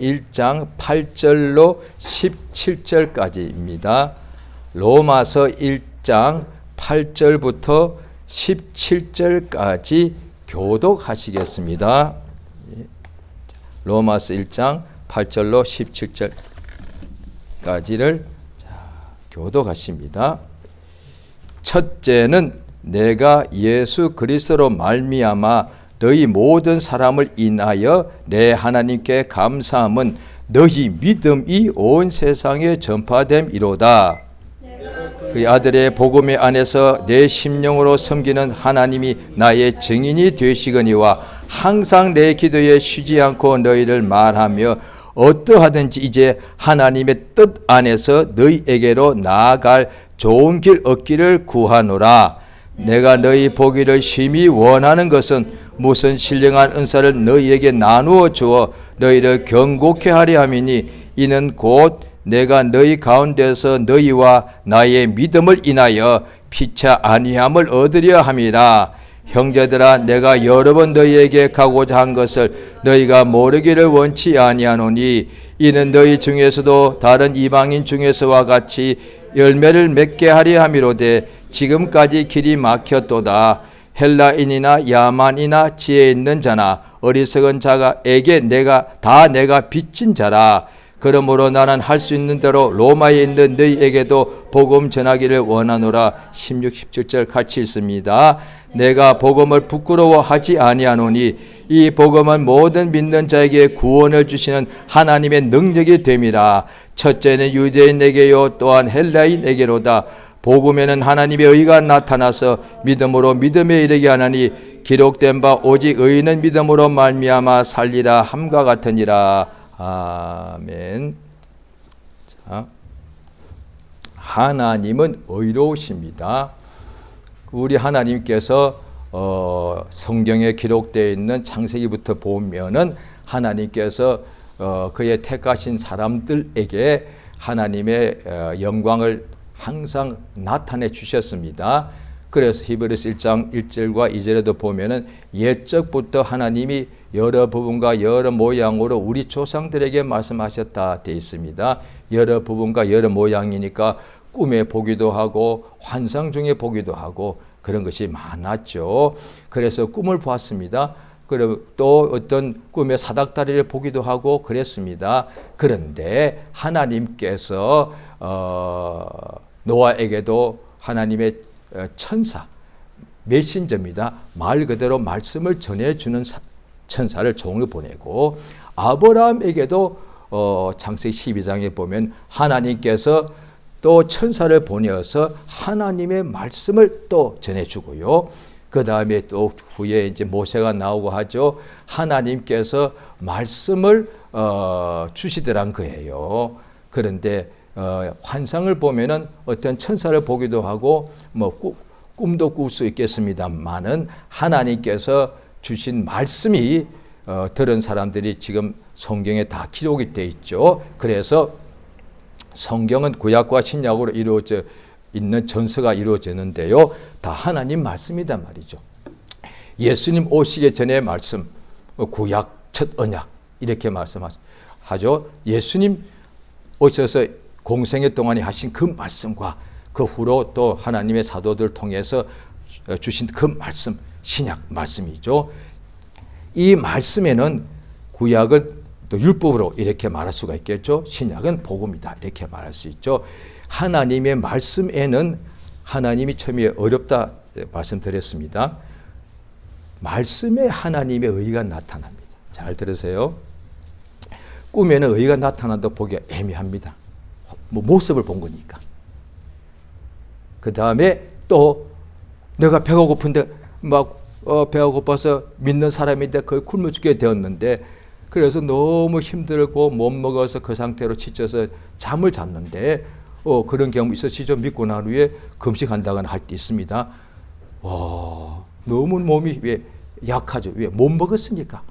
1장 8절로 17절까지입니다. 로마서 1장 8절부터 17절까지 교독하시겠습니다. 로마서 1장 8절로 17절까지를 교독하십니다. 첫째는 내가 예수 그리스도로 말미암아 너희 모든 사람을 인하여 내 하나님께 감사함은 너희 믿음이 온 세상에 전파됨이로다. 그 아들의 복음의 안에서 내 심령으로 섬기는 하나님이 나의 증인이 되시거니와 항상 내 기도에 쉬지 않고 너희를 말하며 어떠하든지 이제 하나님의 뜻 안에서 너희에게로 나아갈 좋은 길 얻기를 구하노라. 내가 너희 보기를 심히 원하는 것은 무슨 신령한 은사를 너희에게 나누어 주어 너희를 경고케 하려 함이니 이는 곧 내가 너희 가운데서 너희와 나의 믿음을 인하여 피차 아니함을 얻으려 함이라. 형제들아, 내가 여러 번 너희에게 가고자 한 것을 너희가 모르기를 원치 아니하노니 이는 너희 중에서도 다른 이방인 중에서와 같이 열매를 맺게 하려 함이로되 지금까지 길이 막혔도다. 헬라인이나 야만이나 지혜 있는 자나 어리석은 자가에게 내가 빚진 자라. 그러므로 나는 할 수 있는 대로 로마에 있는 너희에게도 복음 전하기를 원하노라. 16, 17절 같이 있습니다. 내가 복음을 부끄러워하지 아니하노니 이 복음은 모든 믿는 자에게 구원을 주시는 하나님의 능력이 됨이라. 첫째는 유대인에게요 또한 헬라인에게로다. 복음에는 하나님의 의가 나타나서 믿음으로 믿음에 이르게 하나니 기록된 바 오직 의인은 믿음으로 말미암아 살리라 함과 같으니라. 아멘. 자, 하나님은 의로우십니다. 우리 하나님께서 성경에 기록되어 있는 창세기부터 보면은 하나님께서 그의 택하신 사람들에게 하나님의 영광을 항상 나타내 주셨습니다. 그래서 히브리서 1장 1절과 2절에도 보면은 옛적부터 하나님이 여러 부분과 여러 모양으로 우리 조상들에게 말씀하셨다 되어 있습니다. 여러 부분과 여러 모양이니까 꿈에 보기도 하고 환상 중에 보기도 하고 그런 것이 많았죠. 그래서 꿈을 보았습니다. 그리고 또 어떤 꿈에 사닥다리를 보기도 하고 그랬습니다. 그런데 하나님께서 노아에게도 하나님의 천사, 메신저입니다. 말 그대로 말씀을 전해주는 천사를 종을 보내고 아브라함에게도 창세기 12장에 보면 하나님께서 또 천사를 보내어서 하나님의 말씀을 또 전해주고요. 그 다음에 또 후에 이제 모세가 나오고 하죠. 하나님께서 말씀을 주시더란 거예요. 그런데 환상을 보면은 어떤 천사를 보기도 하고 뭐 꿈도 꿀 수 있겠습니다만은 하나님께서 주신 말씀이 들은 사람들이 지금 성경에 다 기록이 되어 있죠. 그래서 성경은 구약과 신약으로 이루어져 있는 전서가 이루어지는데요. 다 하나님 말씀이단 말이죠. 예수님 오시기 전에 말씀, 구약 첫 언약 이렇게 말씀하죠. 예수님 오셔서 공생애 동안에 하신 그 말씀과 그 후로 또 하나님의 사도들 통해서 주신 그 말씀, 신약 말씀이죠. 이 말씀에는 구약은 또 율법으로 이렇게 말할 수가 있겠죠. 신약은 복음이다 이렇게 말할 수 있죠. 하나님의 말씀에는 하나님이 처음에 어렵다 말씀드렸습니다. 말씀에 하나님의 의가 나타납니다. 잘 들으세요. 꿈에는 의가 나타난다고 보기가 애매합니다. 뭐 모습을 본 거니까. 그 다음에 또 내가 배가 고픈데 막 배가 고파서 믿는 사람인데 거의 굶어 죽게 되었는데 그래서 너무 힘들고 못 먹어서 그 상태로 지쳐서 잠을 잤는데 그런 경우 있으시죠? 믿고 난 후에 금식한다거나 할 때 있습니다. 너무 몸이 왜 약하죠? 왜 못 먹었으니까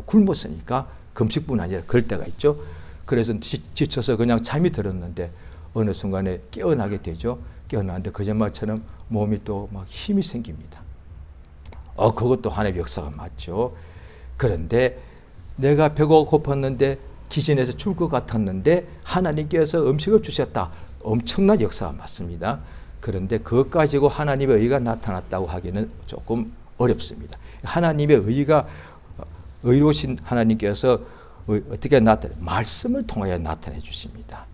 굶었으니까 금식뿐 아니라 그럴 때가 있죠. 그래서 지쳐서 그냥 잠이 들었는데 어느 순간에 깨어나게 되죠. 깨어나는데 거짓말처럼 몸이 또 막 힘이 생깁니다. 그것도 하나님의 역사가 맞죠. 그런데 내가 배가 고팠는데 기진에서 줄 것 같았는데 하나님께서 음식을 주셨다. 엄청난 역사가 맞습니다. 그런데 그것 가지고 하나님의 의가 나타났다고 하기는 조금 어렵습니다. 하나님의 의가 의로우신 하나님께서 어떻게 말씀을 통하여 나타내 주십니다.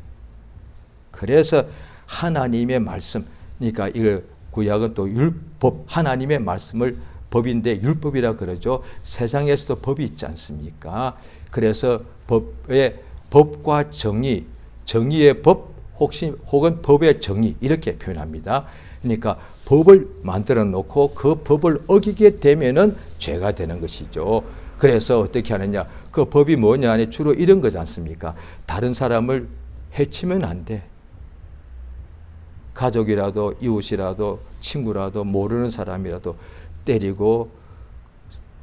그래서 하나님의 말씀, 그러니까 이걸 구약은 또 율법, 하나님의 말씀을 법인데 율법이라 그러죠. 세상에서도 법이 있지 않습니까? 그래서 법과 정의, 정의의 법, 혹은 법의 정의 이렇게 표현합니다. 그러니까 법을 만들어 놓고 그 법을 어기게 되면은 죄가 되는 것이죠. 그래서 어떻게 하느냐? 그 법이 뭐냐 하니 주로 이런 거지 않습니까? 다른 사람을 해치면 안 돼. 가족이라도 이웃이라도 친구라도 모르는 사람이라도 때리고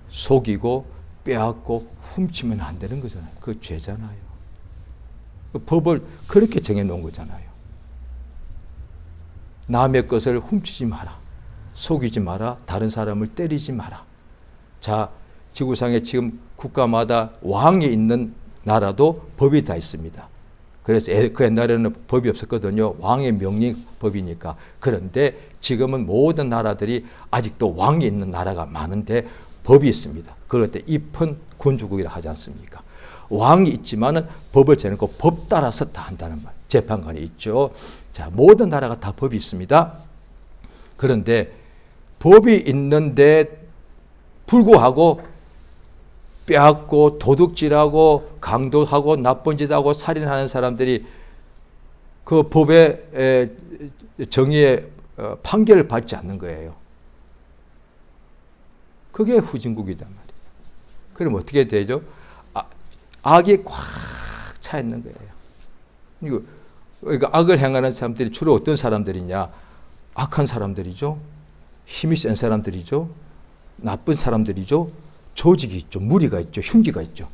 속이고 빼앗고 훔치면 안 되는 거잖아요. 그 죄잖아요. 그 법을 그렇게 정해놓은 거잖아요. 남의 것을 훔치지 마라. 속이지 마라. 다른 사람을 때리지 마라. 자, 지구상에 지금 국가마다 왕이 있는 나라도 법이 다 있습니다. 그래서 그 옛날에는 법이 없었거든요. 왕의 명령 법이니까. 그런데 지금은 모든 나라들이 아직도 왕이 있는 나라가 많은데 법이 있습니다. 그럴 때 잎은 군주국이라 하지 않습니까? 왕이 있지만은 법을 정해놓고 법 따라서 다 한다는 말. 재판관이 있죠. 자, 모든 나라가 다 법이 있습니다. 그런데 법이 있는데 불구하고 빼앗고 도둑질하고 강도하고 나쁜 짓하고 살인하는 사람들이 그 법의 정의의 판결을 받지 않는 거예요. 그게 후진국이단 말이에요. 그럼 어떻게 되죠? 악이 꽉 차 있는 거예요. 그러니까 악을 행하는 사람들이 주로 어떤 사람들이냐? 악한 사람들이죠. 힘이 센 사람들이죠. 나쁜 사람들이죠. 조직이 있죠. 무리가 있죠. 흉기가 있죠.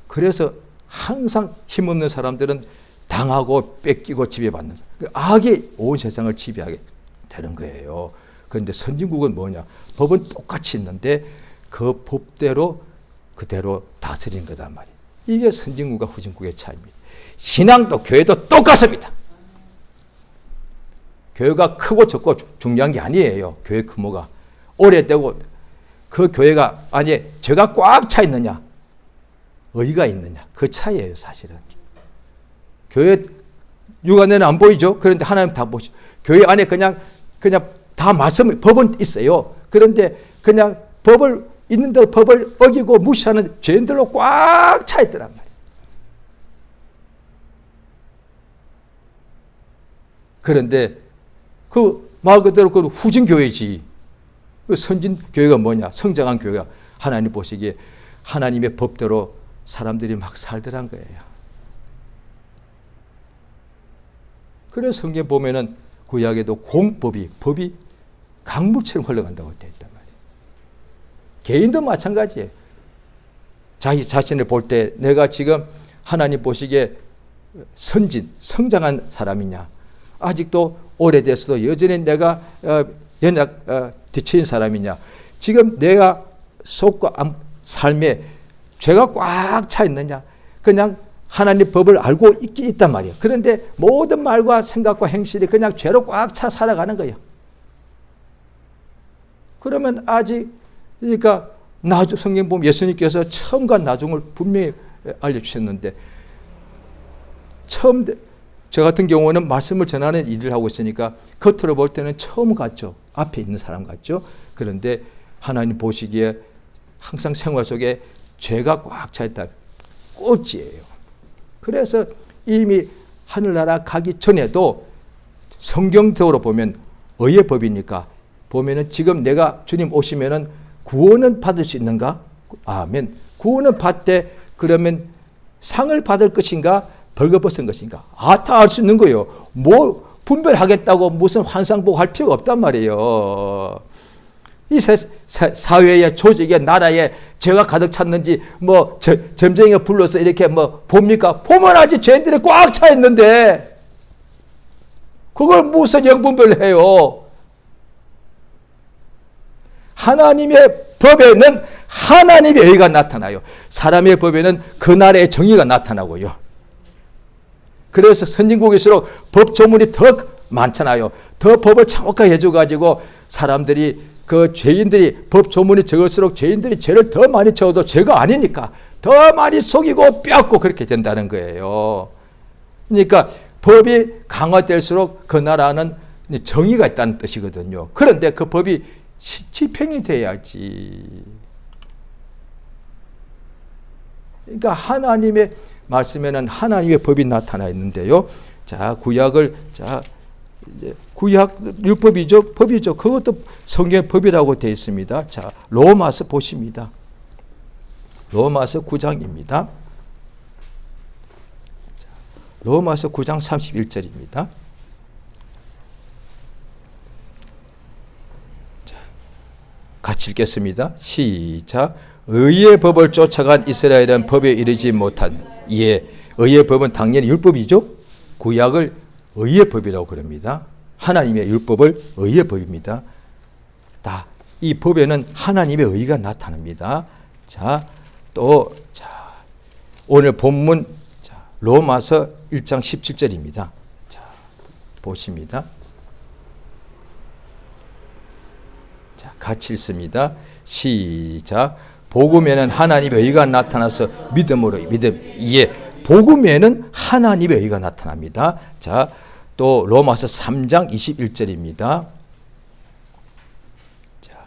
그래서 항상 힘없는 사람들은 당하고 뺏기고 지배받는 악이 온 세상을 지배하게 되는 거예요. 그런데 선진국은 뭐냐? 법은 똑같이 있는데 그 법대로 그대로 다스리는 거단 말이에요. 이게 선진국과 후진국의 차이입니다. 신앙도 교회도 똑같습니다. 교회가 크고 적고 중요한 게 아니에요. 교회 규모가. 오래되고 그 교회가 아니 죄가 꽉 차 있느냐 의가 있느냐 그 차이예요. 사실은 교회 육안에는 안 보이죠. 그런데 하나님 다 보시죠. 교회 안에 그냥 다 말씀 법은 있어요. 그런데 그냥 법을 있는데 법을 어기고 무시하는 죄인들로 꽉 차 있더란 말이에요. 그런데 그 말 그대로 그 후진 교회지. 선진 교회가 뭐냐? 성장한 교회가 하나님 보시기에 하나님의 법대로 사람들이 막 살더란 거예요. 그래서 성경 보면은 구약에도 법이 강물처럼 흘러간다고 되어 있단 말이에요. 개인도 마찬가지예요. 자기 자신을 볼 때 내가 지금 하나님 보시기에 성장한 사람이냐? 아직도 오래돼서도 여전히 내가 뒤처진 사람이냐? 지금 내가 속과 삶에 죄가 꽉 차 있느냐? 그냥 하나님 법을 알고 있단 말이에요. 그런데 모든 말과 생각과 행실이 그냥 죄로 꽉 차 살아가는 거예요. 그러면 아직 그러니까 성경 보면 예수님께서 처음과 나중을 분명히 알려주셨는데 처음 저 같은 경우는 말씀을 전하는 일을 하고 있으니까 겉으로 볼 때는 처음 같죠. 앞에 있는 사람 같죠. 그런데 하나님 보시기에 항상 생활 속에 죄가 꽉 차 있다. 꼴찌예요. 그래서 이미 하늘나라 가기 전에도 성경적으로 보면 의의 법이니까 보면은 지금 내가 주님 오시면은 구원은 받을 수 있는가? 아멘. 구원은 받되 그러면 상을 받을 것인가? 벌거벗은 것인가? 다 알 수 있는 거예요. 뭐 분별하겠다고 무슨 환상보고 필요가 없단 말이에요. 이 사회의 조직에 나라에 죄가 가득 찼는지 뭐 점쟁이가 불러서 이렇게 뭐 봅니까? 보면 아직 죄인들이 꽉 차 있는데 그걸 무슨 영분별을 해요? 하나님의 법에는 하나님의 의가 나타나요. 사람의 법에는 그 나라의 정의가 나타나고요. 그래서 선진국일수록 법 조문이 더 많잖아요. 더 법을 정확하게 해줘가지고 사람들이 그 죄인들이 법 조문이 적을수록 죄인들이 죄를 더 많이 져도 죄가 아니니까 더 많이 속이고 빼앗고 그렇게 된다는 거예요. 그러니까 법이 강화될수록 그 나라는 정의가 있다는 뜻이거든요. 그런데 그 법이 집행이 돼야지. 그러니까 하나님의 말씀에는 하나님의 법이 나타나 있는데요. 자, 구약을 이제 구약 율법이죠, 법이죠. 그것도 성경의 법이라고 되어 있습니다. 자, 로마서 보십니다. 로마서 9장입니다. 로마서 9장 31절입니다. 자, 같이 읽겠습니다. 시작. 의의 법을 쫓아간 이스라엘은 법에 이르지 못한. 예, 의의 법은 당연히 율법이죠. 구약을 의의 법이라고 그럽니다. 하나님의 율법을 의의 법입니다. 다 이 법에는 하나님의 의가 나타납니다. 자, 또 오늘 본문 로마서 1장 17절입니다. 자, 보십니다. 자, 같이 읽습니다. 시작. 복음에는 하나님의 의가 나타나서 믿음으로 예, 복음에는 하나님의 의가 나타납니다. 자, 또 로마서 3장 21절입니다. 자,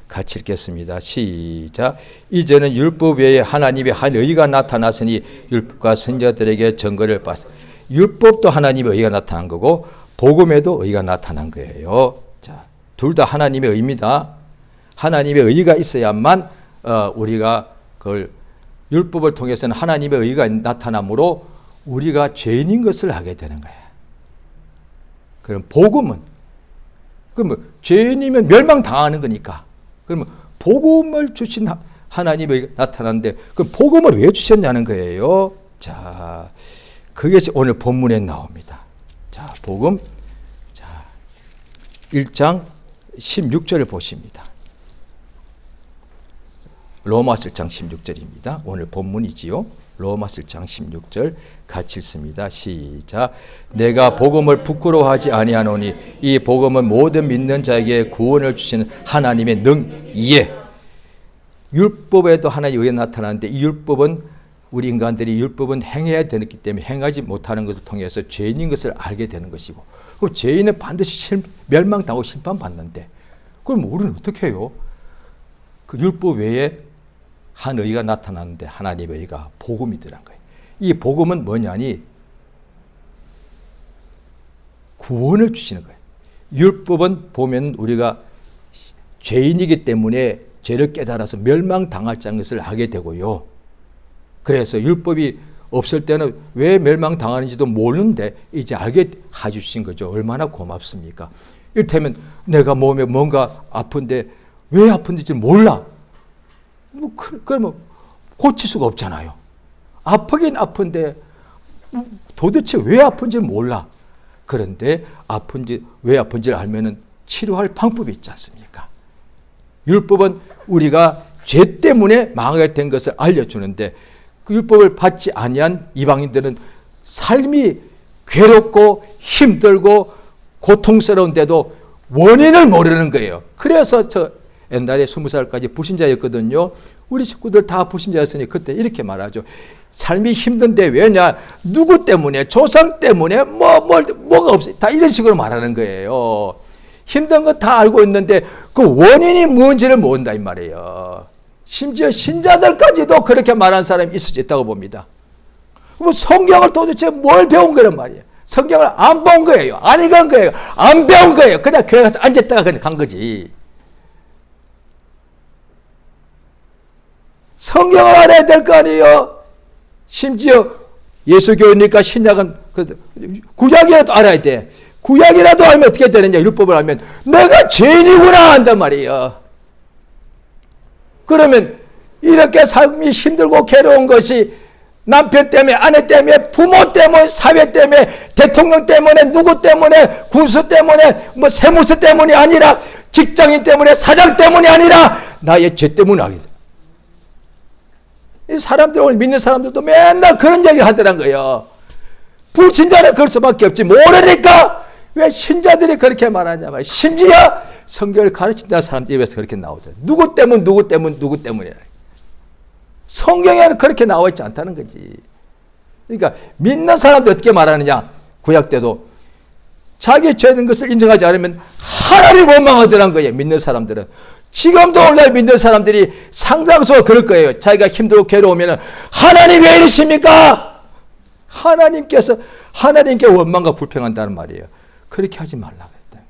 같이 읽겠습니다. 시작. 이제는 율법 외에 하나님의 한 의가 나타났으니 율법과 선지자들에게 증거를 받았. 율법도 하나님의 의가 나타난 거고 복음에도 의가 나타난 거예요. 자, 둘 다 하나님의 의입니다. 하나님의 의가 있어야만 우리가 그걸 율법을 통해서는 하나님의 의가 나타나므로 우리가 죄인인 것을 알게 되는 거예요. 그럼 복음은 그럼 죄인이면 멸망당하는 거니까. 그러면 복음을 주신 하나님의 나타나는데 그럼 복음을 왜 주셨냐는 거예요. 자, 그것이 오늘 본문에 나옵니다. 자, 복음 1장 16절을 보십니다. 로마서 1장 16절입니다. 오늘 본문이지요. 로마서 1장 16절 같이 읽습니다. 시작. 내가 복음을 부끄러워하지 아니하노니 이 복음은 모든 믿는 자에게 구원을 주시는 하나님의 능이에. 율법에도 하나님의 의가 나타나는데 이 율법은 우리 인간들이 율법은 행해야 되기 때문에 행하지 못하는 것을 통해서 죄인인 것을 알게 되는 것이고, 그럼 죄인은 반드시 멸망당하고 심판받는데 그럼 우리는 어떻게 해요? 그 율법 외에 한 의가 나타나는데 하나님의 의가 복음이더란 거예요. 이 복음은 뭐냐니 구원을 주시는 거예요. 율법은 보면 우리가 죄인이기 때문에 죄를 깨달아서 멸망당할 것을 알게 되고요. 그래서 율법이 없을 때는 왜 멸망당하는지도 모르는데 이제 알게 해주신 거죠. 얼마나 고맙습니까? 이를테면 내가 몸에 뭔가 아픈데 왜 아픈지 몰라. 그러면 고칠 수가 없잖아요. 아프긴 아픈데 도대체 왜 아픈지 몰라. 그런데 왜 아픈지를 알면은 치료할 방법이 있지 않습니까? 율법은 우리가 죄 때문에 망하게 된 것을 알려주는데 그 율법을 받지 아니한 이방인들은 삶이 괴롭고 힘들고 고통스러운데도 원인을 모르는 거예요. 그래서 저 옛날에 20살까지 불신자였거든요. 우리 식구들 다 불신자였으니 그때 이렇게 말하죠. 삶이 힘든데 왜냐? 누구 때문에? 조상 때문에? 뭐가 없어. 다 이런 식으로 말하는 거예요. 힘든 거 다 알고 있는데 그 원인이 뭔지를 모른다 이 말이에요. 심지어 신자들까지도 그렇게 말하는 사람이 있을 수 있다고 봅니다. 뭐 성경을 도대체 뭘 배운 거란 말이에요. 성경을 안 본 거예요. 안 읽은 거예요. 안 배운 거예요. 그냥 교회 가서 앉았다가 그냥 간 거지. 성경을 알아야 될 거 아니에요. 심지어 예수교회니까 신약은 구약이라도 알아야 돼. 구약이라도 알면 어떻게 되느냐. 율법을 알면 내가 죄인이구나 한단 말이에요. 그러면 이렇게 삶이 힘들고 괴로운 것이 남편 때문에, 아내 때문에, 부모 때문에, 사회 때문에, 대통령 때문에, 누구 때문에, 군수 때문에, 세무서 때문이 아니라 직장인 때문에, 사장 때문이 아니라 나의 죄 때문에 알게 돼. 이 사람들, 오늘 믿는 사람들도 맨날 그런 얘기 하더란 거예요. 불신자는 그럴 수밖에 없지. 모르니까 왜 신자들이 그렇게 말하냐 말이야. 심지어 성경을 가르친다는 사람들 입에서 그렇게 나오더라. 누구 때문에. 성경에는 그렇게 나와 있지 않다는 거지. 그러니까 믿는 사람들 어떻게 말하느냐. 구약 때도 자기 죄는 것을 인정하지 않으면 하나님 원망하더란 거예요. 믿는 사람들은. 지금도 오늘날 믿는 사람들이 상당수가 그럴 거예요. 자기가 힘들고 괴로우면 하나님 왜 이러십니까? 하나님께 원망과 불평한다는 말이에요. 그렇게 하지 말라고 했다.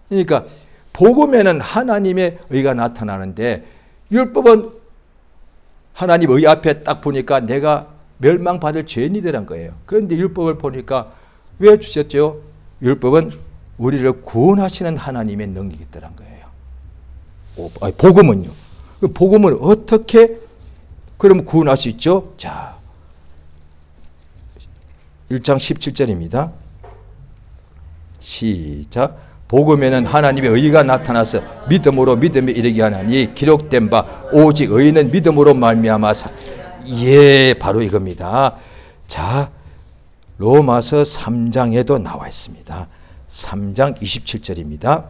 그러니까 복음에는 하나님의 의가 나타나는데 율법은 하나님 의 앞에 딱 보니까 내가 멸망받을 죄인이더란 거예요. 그런데 율법을 보니까 왜 주셨죠? 율법은 우리를 구원하시는 하나님의 능력이더란 거예요. 복음은요. 복음은 어떻게 그럼 구원할 수 있죠? 자, 1장 17절입니다. 시작. 복음에는 하나님의 의가 나타나서 믿음으로 믿음에 이르게 하나니 기록된 바 오직 의는 믿음으로 말미암아 예, 바로 이겁니다. 자, 로마서 3장에도 나와 있습니다. 3장 27절입니다.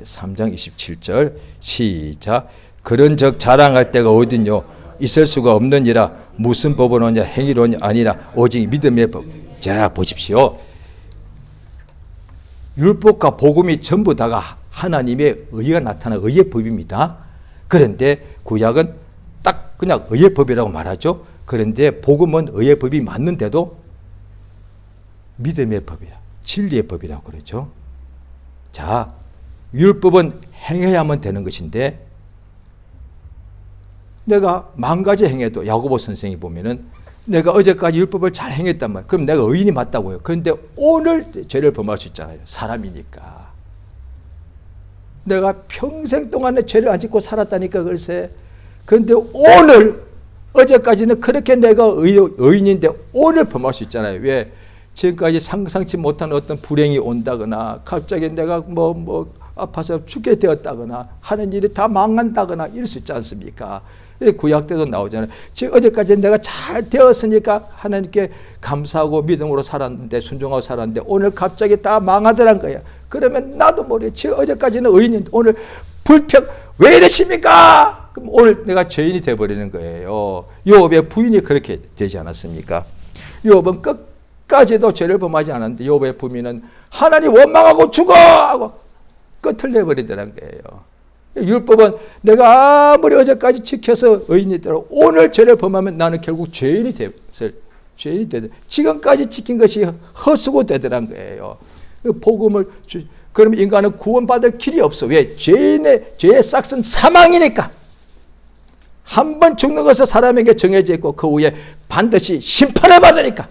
3장 27절 시작. 그런즉 자랑할 때가 어딨뇨? 있을 수가 없느니라. 무슨 법으로냐? 행위로냐? 아니라 오직 믿음의 법. 자, 보십시오. 율법과 복음이 전부 다가 하나님의 의가 나타난 의의 법입니다. 그런데 구약은 딱 그냥 의의 법이라고 말하죠. 그런데 복음은 의의 법이 맞는데도 믿음의 법이라, 진리의 법이라고 그러죠. 자, 율법은 행해야만 되는 것인데 내가 만 가지 행해도 야고보 선생이 보면은 내가 어제까지 율법을 잘 행했단 말이에요. 그럼 내가 의인이 맞다고요. 그런데 오늘 죄를 범할 수 있잖아요. 사람이니까. 내가 평생 동안에 죄를 안 짓고 살았다니까 글쎄. 그런데 오늘 어제까지는 그렇게 내가 의인인데 오늘 범할 수 있잖아요. 왜? 지금까지 상상치 못한 어떤 불행이 온다거나 갑자기 내가 뭐 아파서 죽게 되었다거나 하는 일이 다 망한다거나 이럴 수 있지 않습니까? 구약 때도 나오잖아요. 지금 어제까지 내가 잘 되었으니까 하나님께 감사하고 믿음으로 살았는데 순종하고 살았는데 오늘 갑자기 다 망하더란 거야. 그러면 나도 모르게 지금 어제까지는 의인인데 오늘 불평 왜 이러십니까? 그럼 오늘 내가 죄인이 되어버리는 거예요. 욥의 부인이 그렇게 되지 않았습니까? 욥은 끝까지도 죄를 범하지 않았는데 욥의 부인은 하나님 원망하고 죽어! 하고 끝을 내버리더란 거예요. 율법은 내가 아무리 어제까지 지켜서 의인이더라도 오늘 죄를 범하면 나는 결국 죄인이 되더 지금까지 지킨 것이 헛수고 되더란 거예요. 복음을 그러면 인간은 구원받을 길이 없어. 왜? 죄의 싹은 사망이니까. 한 번 죽는 것은 사람에게 정해져 있고 그 후에 반드시 심판을 받으니까.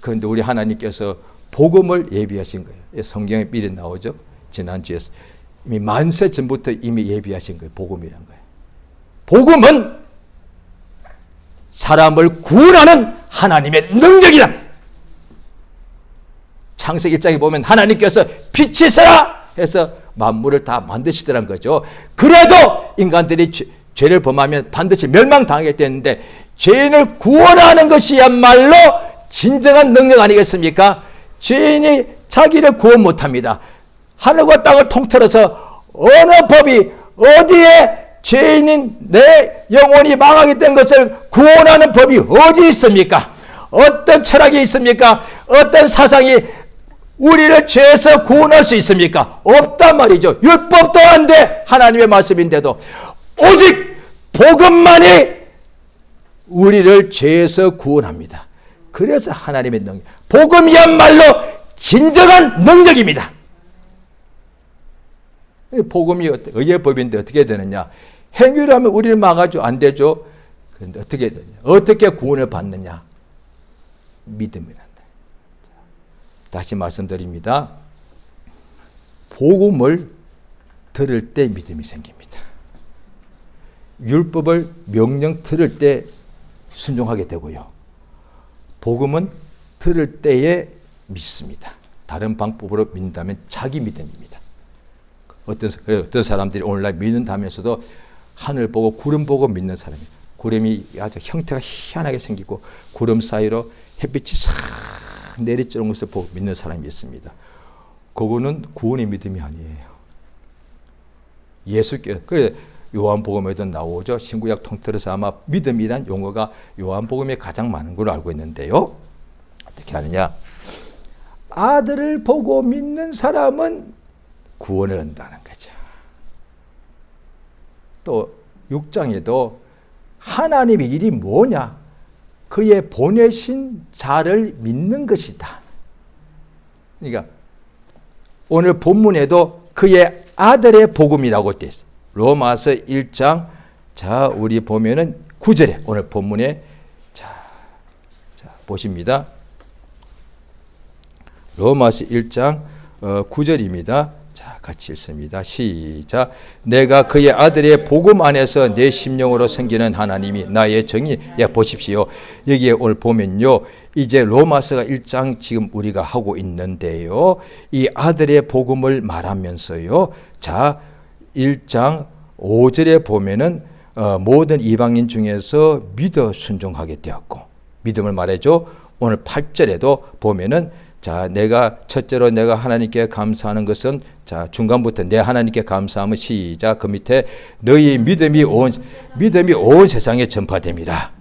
그런데 우리 하나님께서 복음을 예비하신 거예요. 성경에 미리 나오죠. 지난주에서. 이미 만세 전부터 이미 예비하신 거예요. 복음이란 거예요. 복음은 사람을 구원하는 하나님의 능력이다. 창세기 1장에 보면 하나님께서 빛이 있어라 해서 만물을 다 만드시더란 거죠. 그래도 인간들이 죄를 범하면 반드시 멸망당하게 되는데 죄인을 구원하는 것이야말로 진정한 능력 아니겠습니까? 죄인이 자기를 구원 못합니다. 하늘과 땅을 통틀어서 어느 법이 어디에 죄인인 내 영혼이 망하게 된 것을 구원하는 법이 어디 있습니까? 어떤 철학이 있습니까? 어떤 사상이 우리를 죄에서 구원할 수 있습니까? 없단 말이죠. 율법도 안 돼. 하나님의 말씀인데도 오직 복음만이 우리를 죄에서 구원합니다. 그래서 하나님의 능력, 복음이야말로 진정한 능력입니다. 복음이 의의 법인데 어떻게 되느냐? 행위를 하면 우리를 막아줘 안 되죠. 그런데 어떻게 되냐? 어떻게 구원을 받느냐? 믿음이란다. 다시 말씀드립니다. 복음을 들을 때 믿음이 생깁니다. 율법을 명령 들을 때 순종하게 되고요. 복음은 들을 때에 믿습니다. 다른 방법으로 믿는다면 자기 믿음입니다. 어떤 사람들이 오늘날 믿는다면서도 하늘 보고 구름 보고 믿는 사람이에요. 구름이 아주 형태가 희한하게 생기고 구름 사이로 햇빛이 싹 내리쬐는 것을 보고 믿는 사람이 있습니다. 그거는 구원의 믿음이 아니에요. 예수께, 그래 요한복음에도 나오죠. 신구약 통틀어서 아마 믿음이란 용어가 요한복음에 가장 많은 걸로 알고 있는데요. 어떻게 하느냐? 아들을 보고 믿는 사람은 구원을 얻는다는 거죠. 또 6장에도 하나님의 일이 뭐냐? 그의 보내신 자를 믿는 것이다. 그러니까 오늘 본문에도 그의 아들의 복음이라고 되어 있어요. 로마서 1장, 자, 우리 보면은 9절에, 오늘 본문에, 자, 보십니다. 로마서 1장 9절입니다. 자, 같이 읽습니다. 시작. 내가 그의 아들의 복음 안에서 내 심령으로 섬기는 하나님이 나의 정의. 예, 보십시오. 여기에 오늘 보면요. 이제 로마서가 1장 지금 우리가 하고 있는데요. 이 아들의 복음을 말하면서요. 자, 1장 5절에 보면은 모든 이방인 중에서 믿어 순종하게 되었고, 믿음을 말해줘. 오늘 8절에도 보면은 자, 첫째로 내가 하나님께 감사하는 것은, 자, 중간부터 내 하나님께 감사하면 시작. 그 밑에 너희 믿음이 온 세상에 전파됨이라.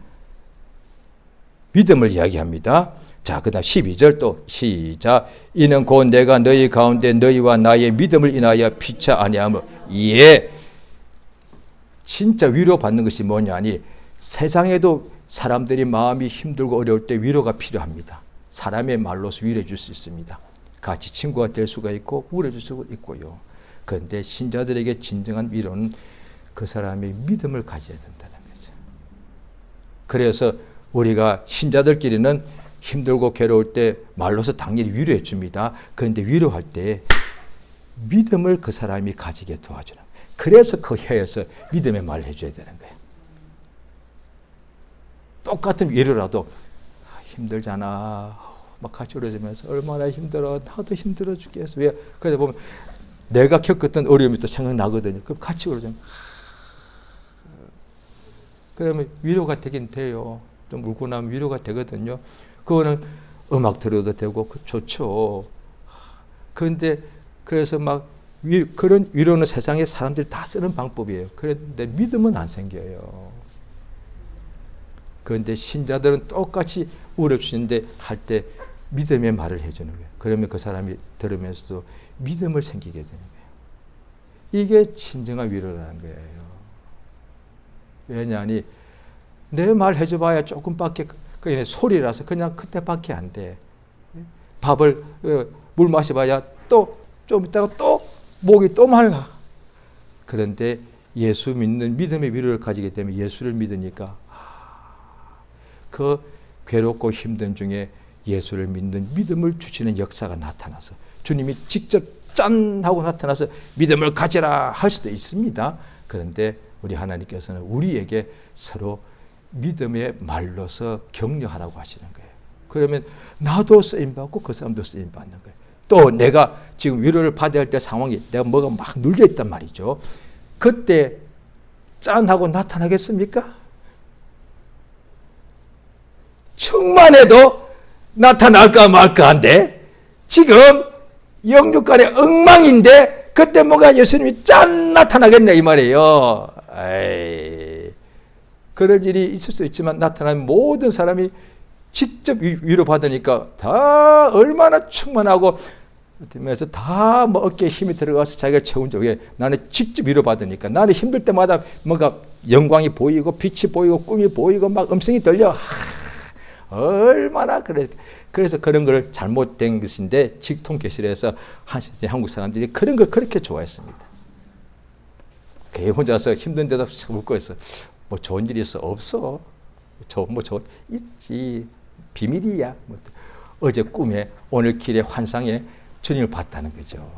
믿음을 이야기합니다. 자, 그 다음 12절 또 시작. 이는 곧 내가 너희 가운데 너희와 나의 믿음을 인하여 피차 아니하며. 예. 진짜 위로받는 것이 뭐냐니, 세상에도 사람들이 마음이 힘들고 어려울 때 위로가 필요합니다. 사람의 말로서 위로해 줄 수 있습니다. 같이 친구가 될 수가 있고 우울해 줄 수가 있고요. 그런데 신자들에게 진정한 위로는 그 사람의 믿음을 가져야 된다는 거죠. 그래서 우리가 신자들끼리는 힘들고 괴로울 때 말로서 당연히 위로해 줍니다. 그런데 위로할 때 믿음을 그 사람이 가지게 도와주는 거예요. 그래서 그 혀에서 믿음의 말을 해줘야 되는 거예요. 똑같은 위로라도 힘들잖아. 막 같이 울어주면서 얼마나 힘들어. 나도 힘들어 죽겠어. 왜? 그러다 보면 내가 겪었던 어려움이 또 생각나거든요. 그럼 같이 울어주면 그러면 위로가 되긴 돼요. 좀 울고 나면 위로가 되거든요. 그거는 음악 들어도 되고 좋죠. 그런데 그래서 막 그런 위로는 세상에 사람들이 다 쓰는 방법이에요. 그런데 믿음은 안 생겨요. 그런데 신자들은 똑같이 울어주시는데 할 때 믿음의 말을 해주는 거예요. 그러면 그 사람이 들으면서도 믿음을 생기게 되는 거예요. 이게 진정한 위로라는 거예요. 왜냐하니 내 말 해줘봐야 조금밖에, 그냥 소리라서 그냥 그때밖에 안 돼. 밥을 물 마셔봐야 또 좀 있다가 또 목이 또 말라. 그런데 예수 믿는 믿음의 위로를 가지게 되면 예수를 믿으니까 그 괴롭고 힘든 중에 예수를 믿는 믿음을 주시는 역사가 나타나서 주님이 직접 짠 하고 나타나서 믿음을 가지라 할 수도 있습니다. 그런데 우리 하나님께서는 우리에게 서로 믿음의 말로서 격려하라고 하시는 거예요. 그러면 나도 쓰임받고 그 사람도 쓰임받는 거예요. 또 내가 지금 위로를 받아야 할 때 상황이 내가 뭐가 막 눌려있단 말이죠. 그때 짠 하고 나타나겠습니까? 충만해도 나타날까 말까 한데 지금 영육간의 엉망인데 그때 뭐가 예수님이 짠 나타나겠네 이 말이에요. 에이, 그런 일이 있을 수 있지만 나타나면 모든 사람이 직접 위로받으니까 다 얼마나 충만하고 그래서 다 뭐 어깨에 힘이 들어가서 자기가 채운 적에 나는 직접 위로받으니까 나는 힘들 때마다 뭔가 영광이 보이고 빛이 보이고 꿈이 보이고 막 음성이 들려. 얼마나 그래. 그래서 그런 걸 잘못된 것인데 직통계실에서 한국 사람들이 그런 걸 그렇게 좋아했습니다. 걔 혼자서 힘든 데도 웃고 있어. 뭐 좋은 일이 있어? 없어. 좋은 있지. 비밀이야. 어제 꿈에 오늘 길에 환상에 주님을 봤다는 거죠.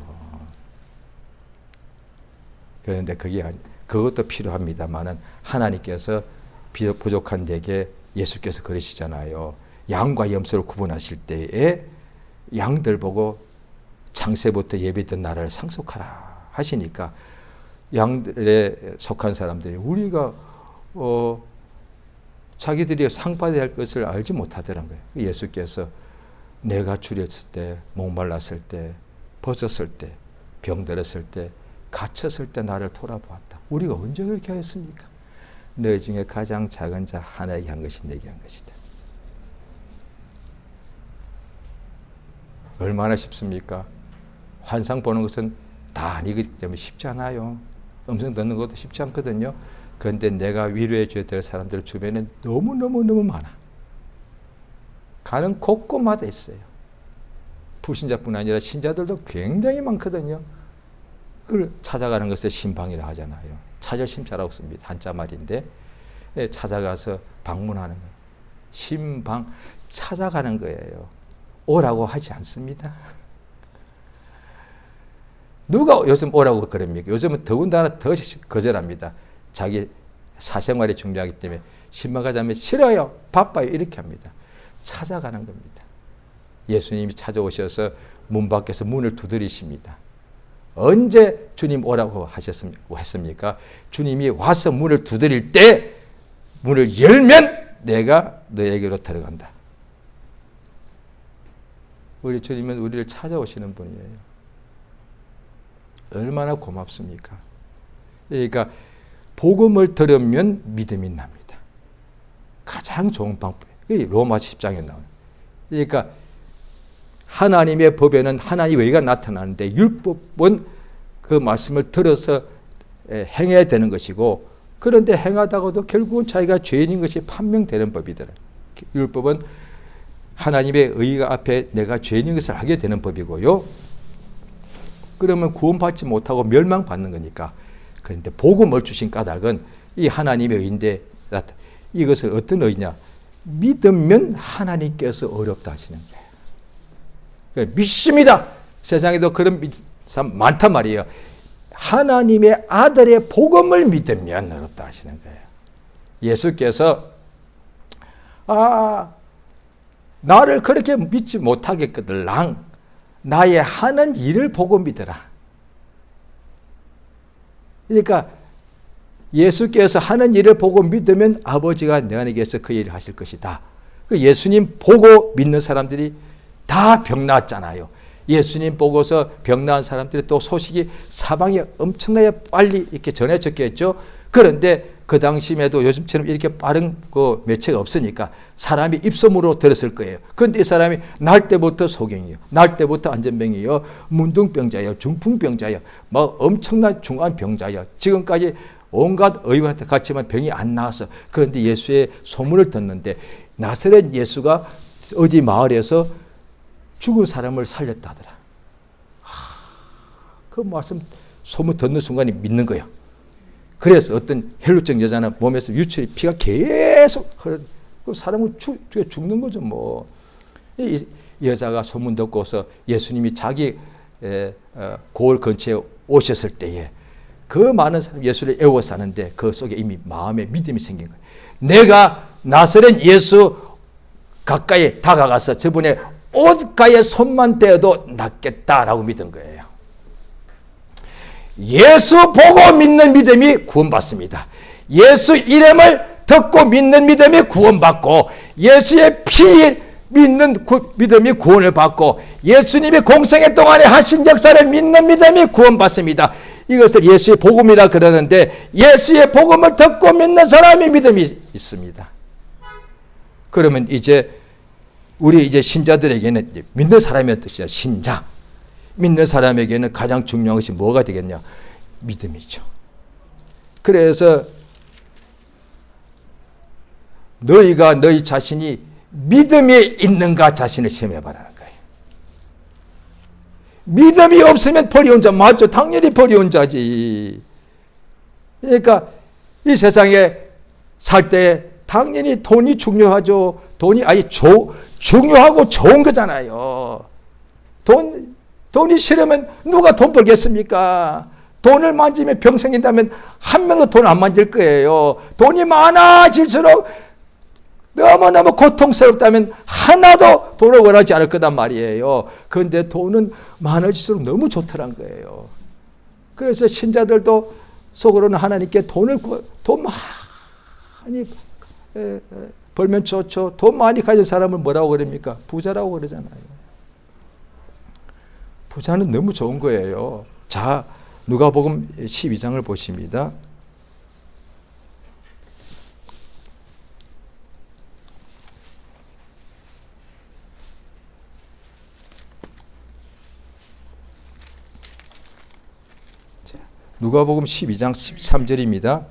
그런데 그것도 필요합니다만은 하나님께서 부족한 내게 예수께서 그러시잖아요. 양과 염소를 구분하실 때에 양들 보고 창세부터 예비했던 나라를 상속하라 하시니까 양들에 속한 사람들이 우리가 자기들이 상 받아야 할 것을 알지 못하더란 거예요. 예수께서 내가 줄였을 때, 목말랐을 때, 벗었을 때, 병들었을 때, 갇혔을 때 나를 돌아보았다. 우리가 언제 그렇게 하였습니까? 너희 중에 가장 작은 자 하나에게 한 것이 내게 한 것이다. 얼마나 쉽습니까? 환상 보는 것은 다 아니기 때문에 쉽지 않아요. 음성 듣는 것도 쉽지 않거든요. 그런데 내가 위로해 줘야 될 사람들 주변에 너무너무 많아. 가는 곳곳마다 있어요. 불신자뿐 아니라 신자들도 굉장히 많거든요. 그걸 찾아가는 것을 신방이라 하잖아요. 차절심자라고 씁니다. 한자 말인데 찾아가서 방문하는 거예요. 신방, 찾아가는 거예요. 오라고 하지 않습니다. 누가 요즘 오라고 그럽니까? 요즘은 더군다나 더 거절합니다. 자기 사생활이 중요하기 때문에 신방 가자면 싫어요, 바빠요 이렇게 합니다. 찾아가는 겁니다. 예수님이 찾아오셔서 문 밖에서 문을 두드리십니다. 언제 주님 오라고 했습니까? 주님이 와서 문을 두드릴 때 문을 열면 내가 너에게로 들어간다. 우리 주님은 우리를 찾아오시는 분이에요. 얼마나 고맙습니까? 그러니까 복음을 들으면 믿음이 납니다. 가장 좋은 방법이에요. 로마 10장에 나와요. 그러니까 하나님의 법에는 하나님의 의가 나타나는데 율법은 그 말씀을 들어서 행해야 되는 것이고, 그런데 행하다가도 결국은 자기가 죄인인 것이 판명되는 법이더라. 율법은 하나님의 의가 앞에 내가 죄인인 것을 하게 되는 법이고요. 그러면 구원받지 못하고 멸망받는 거니까. 그런데 복음을 주신 까닭은 이 하나님의 의인데 이것을 어떤 의냐? 믿으면 하나님께서 어렵다 하시는 거예요. 믿습니다. 세상에도 그런 사람 많단 말이에요. 하나님의 아들의 복음을 믿으면 어렵다 하시는 거예요. 예수께서 나를 그렇게 믿지 못하겠거든 나의 하는 일을 보고 믿어라. 그러니까 예수께서 하는 일을 보고 믿으면 아버지가 너에게서 그 일을 하실 것이다. 그 예수님 보고 믿는 사람들이 다 병 나았잖아요. 예수님 보고서 병 나은 사람들이 또 소식이 사방에 엄청나게 빨리 이렇게 전해졌겠죠. 그런데 그 당시에도 요즘처럼 이렇게 빠른 그 매체가 없으니까 사람이 입소문으로 들었을 거예요. 그런데 이 사람이 날 때부터 소경이요, 날 때부터 안전병이요, 문둥병자요, 중풍병자요, 뭐 엄청난 중한 병자요. 지금까지 온갖 의와 같지만 병이 안 나왔어. 그런데 예수의 소문을 듣는데 나사렛 예수가 어디 마을에서 죽은 사람을 살렸다 하더라. 그 말씀 소문 듣는 순간에 믿는 거예요. 그래서 어떤 혈루증 여자는 몸에서 유출이 피가 계속 흐르는, 사람은 죽는 거죠. 뭐. 이 여자가 소문 듣고서 예수님이 자기 고을 근처에 오셨을 때에 그 많은 사람 예수를 애워 사는데 그 속에 이미 마음에 믿음이 생긴 거예요. 내가 나사렛 예수 가까이 다가가서 저분의 옷가에 손만 대어도 낫겠다라고 믿은 거예요. 예수 보고 믿는 믿음이 구원받습니다. 예수 이름을 듣고 믿는 믿음이 구원받고, 예수의 피 믿는 믿음이 구원을 받고, 예수님이 공생애 동안에 하신 역사를 믿는 믿음이 구원받습니다. 이것을 예수의 복음이라 그러는데, 예수의 복음을 듣고 믿는 사람이 믿음이 있습니다. 그러면 우리 신자들에게는 믿는 사람의 뜻이야. 신자. 믿는 사람에게는 가장 중요한 것이 뭐가 되겠냐? 믿음이죠. 그래서 너희가 너희 자신이 믿음이 있는가 자신을 시험해 보라는 거예요. 믿음이 없으면 버리운 자 맞죠? 당연히 버리운 자지. 그러니까 이 세상에 살 때 당연히 돈이 중요하죠. 돈이 중요하고 좋은 거잖아요. 돈이 싫으면 누가 돈 벌겠습니까? 돈을 만지면 병 생긴다면 한 명도 돈 안 만질 거예요. 돈이 많아질수록 너무너무 고통스럽다면 하나도 돈을 원하지 않을 거단 말이에요. 그런데 돈은 많아질수록 너무 좋더란 거예요. 그래서 신자들도 속으로는 하나님께 돈 많이 벌면 좋죠. 돈 많이 가진 사람을 뭐라고 그럽니까? 부자라고 그러잖아요. 부자는 너무 좋은 거예요. 자, 누가복음 12장을 보십니다. 누가복음 12장 13절입니다.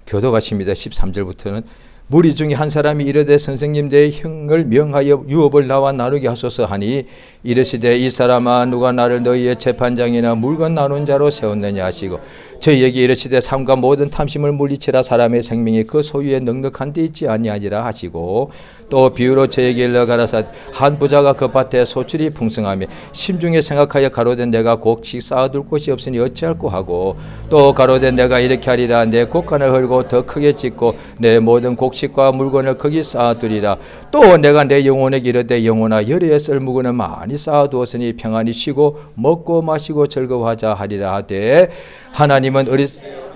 교도가십니다. 13절부터는 무리 중에 한 사람이 이르되 선생님 내 형을 명하여 유업을 나와 나누게 하소서 하니 이르시되 이 사람아 누가 나를 너희의 재판장이나 물건 나눈 자로 세웠느냐 하시고 저희에게 이르시되 삶과 모든 탐심을 물리치라 사람의 생명이 그 소유에 넉넉한 데 있지 아니하니라 하시고 또 비유로 저에게 일러 가라사 한 부자가 그 밭에 소출이 풍성하며 심중에 생각하여 가로되 내가 곡식 쌓아둘 곳이 없으니 어찌할꼬 하고 또 가로되 내가 이렇게 하리라 내 곡간을 헐고 더 크게 짓고 내 모든 곡식과 물건을 거기 쌓아두리라 또 내가 내 영혼에게 이르되 영혼아 열의 썰무근을 많이 쌓아두었으니 평안히 쉬고 먹고 마시고 즐거워하자 하리라 하되 하나님은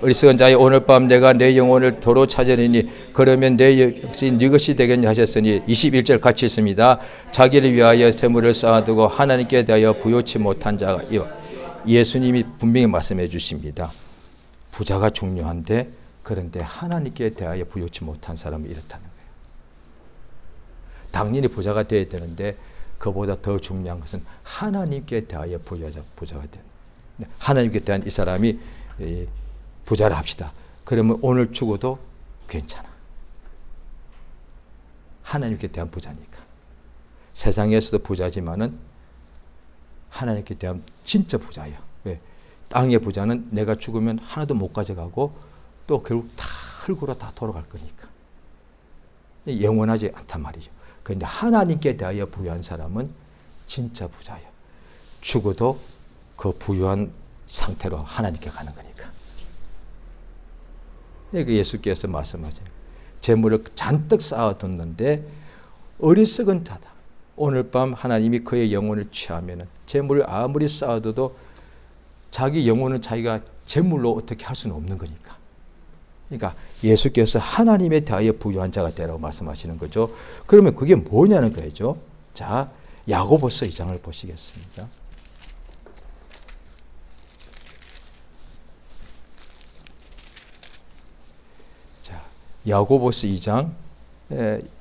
어리석은 자여 오늘 밤 내가 내 영혼을 도로 찾으리니 그러면 내 역시 네 것이 되겠냐 하셨으니 21절 같이 있습니다. 자기를 위하여 재물을 쌓아두고 하나님께 대하여 부요치 못한 자가 예수님이 분명히 말씀해 주십니다. 부자가 중요한데 그런데 하나님께 대하여 부요치 못한 사람이 이렇다는 거예요. 당연히 부자가 되어야 되는데 그보다 더 중요한 것은 하나님께 대하여 부자가 되는 하나님께 대한 이 사람이 부자라 합시다. 그러면 오늘 죽어도 괜찮아. 하나님께 대한 부자니까. 세상에서도 부자지만은 하나님께 대한 진짜 부자예요. 왜? 땅의 부자는 내가 죽으면 하나도 못 가져가고 또 결국 다 흙으로 다 돌아갈 거니까. 영원하지 않단 말이죠. 그런데 하나님께 대하여 부유한 사람은 진짜 부자예요. 죽어도 그 부유한 상태로 하나님께 가는 거니까. 예수께서 말씀하세요. 재물을 잔뜩 쌓아뒀는데 어리석은 자다. 오늘 밤 하나님이 그의 영혼을 취하면 재물을 아무리 쌓아둬도 자기 영혼을 자기가 재물로 어떻게 할 수는 없는 거니까. 그러니까 예수께서 하나님에 대하여 부유한 자가 되라고 말씀하시는 거죠. 그러면 그게 뭐냐는 거죠. 자, 야고보서 2장을 보시겠습니다. 야고보서 2장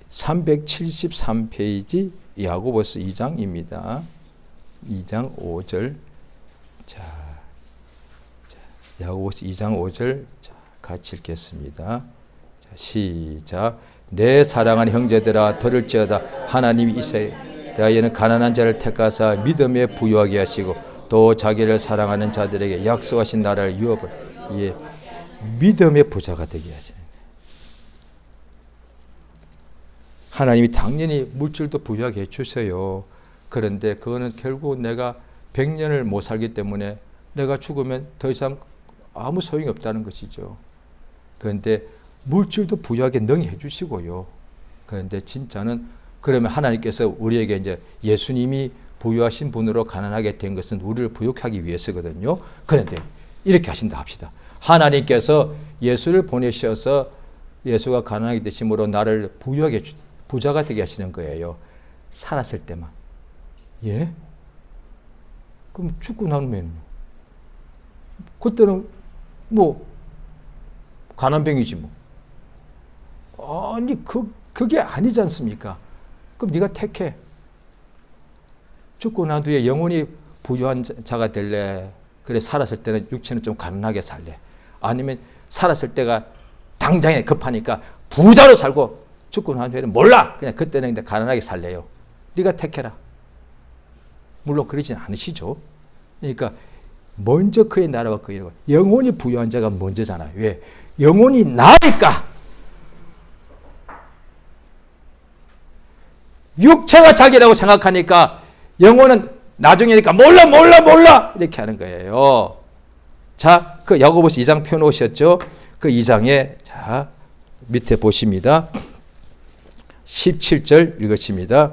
373페이지 야고보서 2장입니다. 2장 5절. 자, 야고보서 2장 5절 같이 읽겠습니다. 자, 시작. 내 사랑하는 형제들아 들을지어다 하나님이 이스라엘에 대하여는 가난한 자를 택하사 믿음에 부유하게 하시고 또 자기를 사랑하는 자들에게 약속하신 나라를 유업을 믿음의 부자가 되게 하시는 하나님이 당연히 물질도 부유하게 해주세요. 그런데 그거는 결국 내가 100년을 못 살기 때문에 내가 죽으면 더 이상 아무 소용이 없다는 것이죠. 그런데 물질도 부유하게 능히 해주시고요. 그런데 진짜는 그러면 하나님께서 우리에게 이제 예수님이 부유하신 분으로 가난하게 된 것은 우리를 부유하기 위해서거든요. 그런데 이렇게 하신다 합시다. 하나님께서 예수를 보내셔서 예수가 가난하게 되심으로 나를 부자가 되게 하시는 거예요. 살았을 때만. 예? 그럼 죽고 나면 그때는 뭐 가난병이지 뭐. 아니 그게 아니지 않습니까? 그럼 네가 택해. 죽고 난 뒤에 영원히 부유한 자가 될래? 그래 살았을 때는 육체는 좀 가난하게 살래? 아니면 살았을 때가 당장에 급하니까 부자로 살고 죽고 난 뒤에는 몰라. 그냥 그때는 가난하게 살래요. 네가 택해라. 물론 그러진 않으시죠. 그러니까 먼저 그의 나라와 그의 이름을 영원히 부유한 자가 먼저잖아요. 왜? 영원히 나으니까. 육체가 자기라고 생각하니까 영혼은 나중이니까 몰라 이렇게 하는 거예요. 자, 그 야고보서 2장 펴놓으셨죠? 그 2장에 자 밑에 보십니다. 17절 읽으십니다.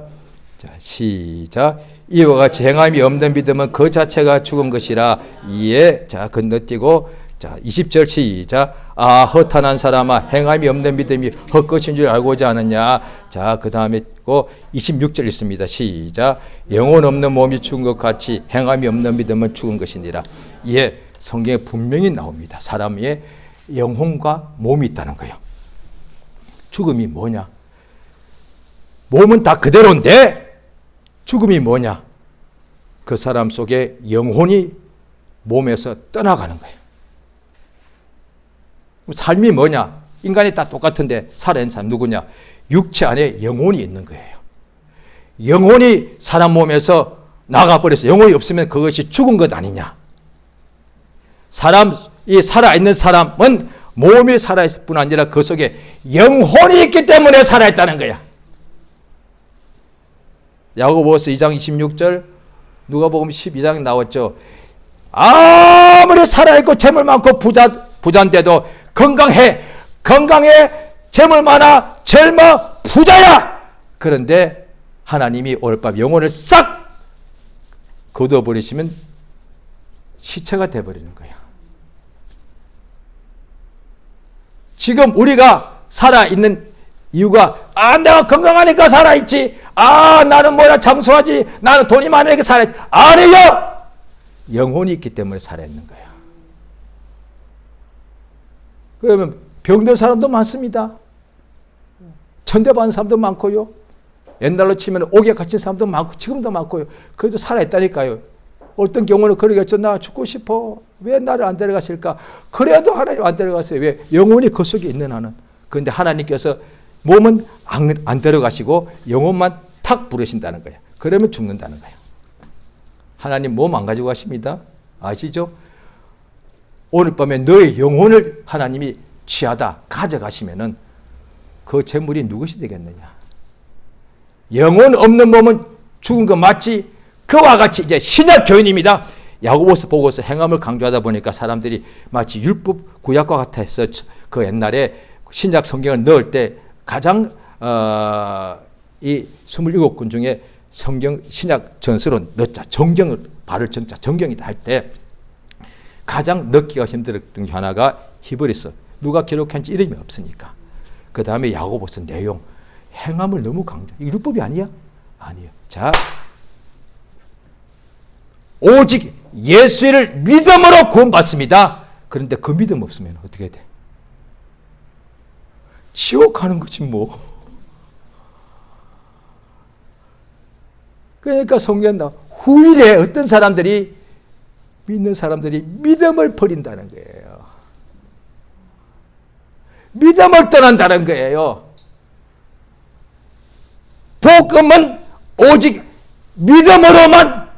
자, 시작. 이와 같이 행함이 없는 믿음은 그 자체가 죽은 것이라. 이에 자 건너뛰고 자 20절 시작. 아 허탄한 사람아 행함이 없는 믿음이 헛것인 줄 알고자 하느냐. 자 그 다음에 고 26절 있습니다. 시작. 영혼 없는 몸이 죽은 것 같이 행함이 없는 믿음은 죽은 것이니라. 이에 성경에 분명히 나옵니다. 사람의 영혼과 몸이 있다는 거예요. 죽음이 뭐냐? 몸은 다 그대로인데 죽음이 뭐냐? 그 사람 속에 영혼이 몸에서 떠나가는 거예요. 삶이 뭐냐? 인간이 다 똑같은데 살아있는 사람 누구냐? 육체 안에 영혼이 있는 거예요. 영혼이 사람 몸에서 나가버려서 영혼이 없으면 그것이 죽은 것 아니냐? 이 살아있는 사람은 몸이 살아있을 뿐 아니라 그 속에 영혼이 있기 때문에 살아있다는 거야. 야고보서 2장 26절, 누가복음 12장 나왔죠. 아무리 살아있고 재물 많고 부자인데도 건강해 재물 많아 젊어 부자야. 그런데 하나님이 오늘 밤 영혼을 싹 거둬버리시면 시체가 돼버리는 거야. 지금 우리가 살아있는 이유가 내가 건강하니까 살아있지, 나는 뭐야 장수하지, 나는 돈이 많으니까 살아있지. 아니요, 영혼이 있기 때문에 살아있는 거야. 그러면 병든 사람도 많습니다. 천대받는 사람도 많고요. 옛날로 치면 옥에 갇힌 사람도 많고 지금도 많고요. 그래도 살아있다니까요. 어떤 경우는 그러겠죠. 나 죽고 싶어. 왜 나를 안 데려가실까? 그래도 하나님 안 데려갔어요. 왜? 영혼이 그 속에 있는 한은. 그런데 하나님께서 몸은 안 데려가시고 영혼만 탁 부르신다는 거예요. 그러면 죽는다는 거예요. 하나님 몸 안 가지고 가십니다. 아시죠? 오늘 밤에 너의 영혼을 하나님이 취하다 가져가시면은 그 재물이 누구시 되겠느냐? 영혼 없는 몸은 죽은 거 맞지? 그와 같이 이제 신약 교인입니다. 야고보서 보고서 행함을 강조하다 보니까 사람들이 마치 율법 구약과 같아서 그 옛날에 신약 성경을 넣을 때 가장 이 27권 중에 성경 신약 전서로 넣자 정경을 발을 정자 정경이다 할 때 가장 넣기가 힘들었던 게 하나가 히브리서. 누가 기록한지 이름이 없으니까. 그 다음에 야고보서 내용. 행함을 너무 강조. 이거 율법이 아니야? 아니에요. 자, 오직 예수를 믿음으로 구원받습니다. 그런데 그 믿음 없으면 어떻게 돼? 지옥 가는 거지 뭐. 그러니까 성경에 후일에 어떤 사람들이 믿는 사람들이 믿음을 버린다는 거예요. 믿음을 떠난다는 거예요. 복음은 오직 믿음으로만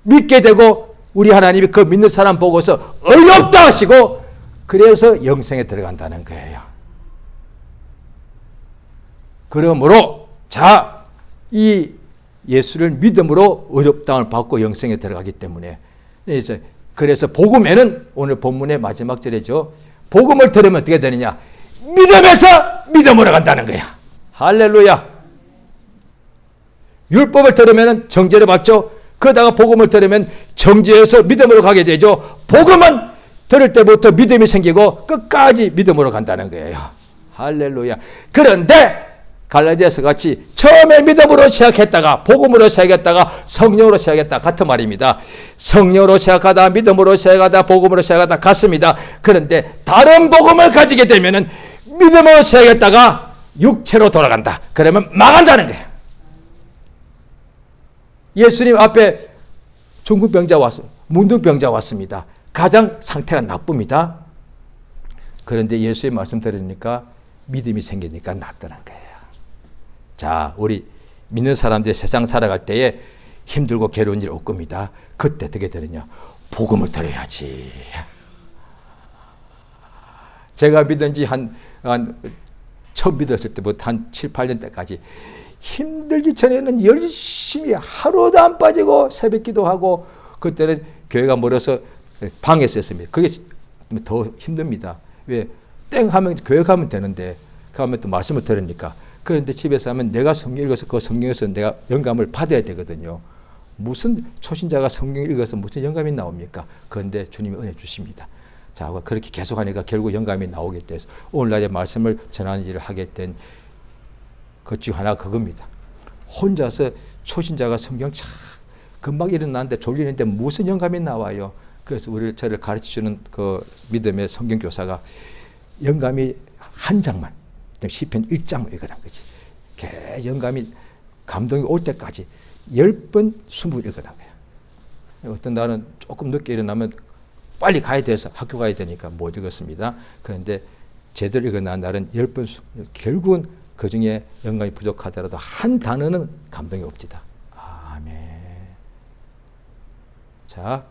믿게 되고 우리 하나님이 그 믿는 사람 보고서 어이없다 하시고 그래서 영생에 들어간다는 거예요. 그러므로 자, 이 예수를 믿음으로 어렵다함을 받고 영생에 들어가기 때문에 그래서 복음에는 오늘 본문의 마지막 절이죠. 복음을 들으면 어떻게 되느냐? 믿음에서 믿음으로 간다는 거야. 할렐루야. 율법을 들으면 정죄를 받죠. 그러다가 복음을 들으면 정죄에서 믿음으로 가게 되죠. 복음은 들을 때부터 믿음이 생기고 끝까지 믿음으로 간다는 거예요. 할렐루야. 그런데 갈라디아서 같이 처음에 믿음으로 시작했다가 복음으로 시작했다가 성령으로 시작했다 같은 말입니다. 성령으로 시작하다 믿음으로 시작하다 복음으로 시작하다 같습니다. 그런데 다른 복음을 가지게 되면은 믿음으로 시작했다가 육체로 돌아간다. 그러면 망한다는 거예요. 예수님 앞에 중풍병자 왔어요. 문둥병자 왔습니다. 가장 상태가 나쁩니다. 그런데 예수의 말씀 들으니까 믿음이 생기니까 낫더란 거예요. 자, 우리 믿는 사람들이 세상 살아갈 때에 힘들고 괴로운 일 올 겁니다. 그때 어떻게 되느냐? 복음을 들어야지. 제가 믿은 지 처음 믿었을 때부터 한 7, 8년 때까지 힘들기 전에는 열심히 하루도 안 빠지고 새벽 기도하고 그때는 교회가 멀어서 방에 있었습니다. 그게 더 힘듭니다. 왜? 땡 하면 교회 가면 되는데 가면 또 말씀을 들으니까 그런데 집에서 하면 내가 성경 읽어서 그 성경에서 내가 영감을 받아야 되거든요. 무슨 초신자가 성경 읽어서 무슨 영감이 나옵니까? 그런데 주님이 은혜 주십니다. 자, 그렇게 계속하니까 결국 영감이 나오게 돼서 오늘날의 말씀을 전하는 일을 하게 된 것 중 하나가 그겁니다. 혼자서 초신자가 성경 참 금방 일어나는데 졸리는데 무슨 영감이 나와요. 그래서 저를 가르쳐주는 그 믿음의 성경 교사가 영감이 한 장만, 시편 1장을 읽으란 거지. 영감이 감동이 올 때까지 10번, 20번 읽으란 거야. 어떤 날은 조금 늦게 일어나면 빨리 가야 돼서 학교 가야 되니까 못 읽었습니다. 그런데 제대로 읽어난 날은 10번, 결국은 그 중에 영감이 부족하더라도 한 단어는 감동이 옵니다. 아멘. 자,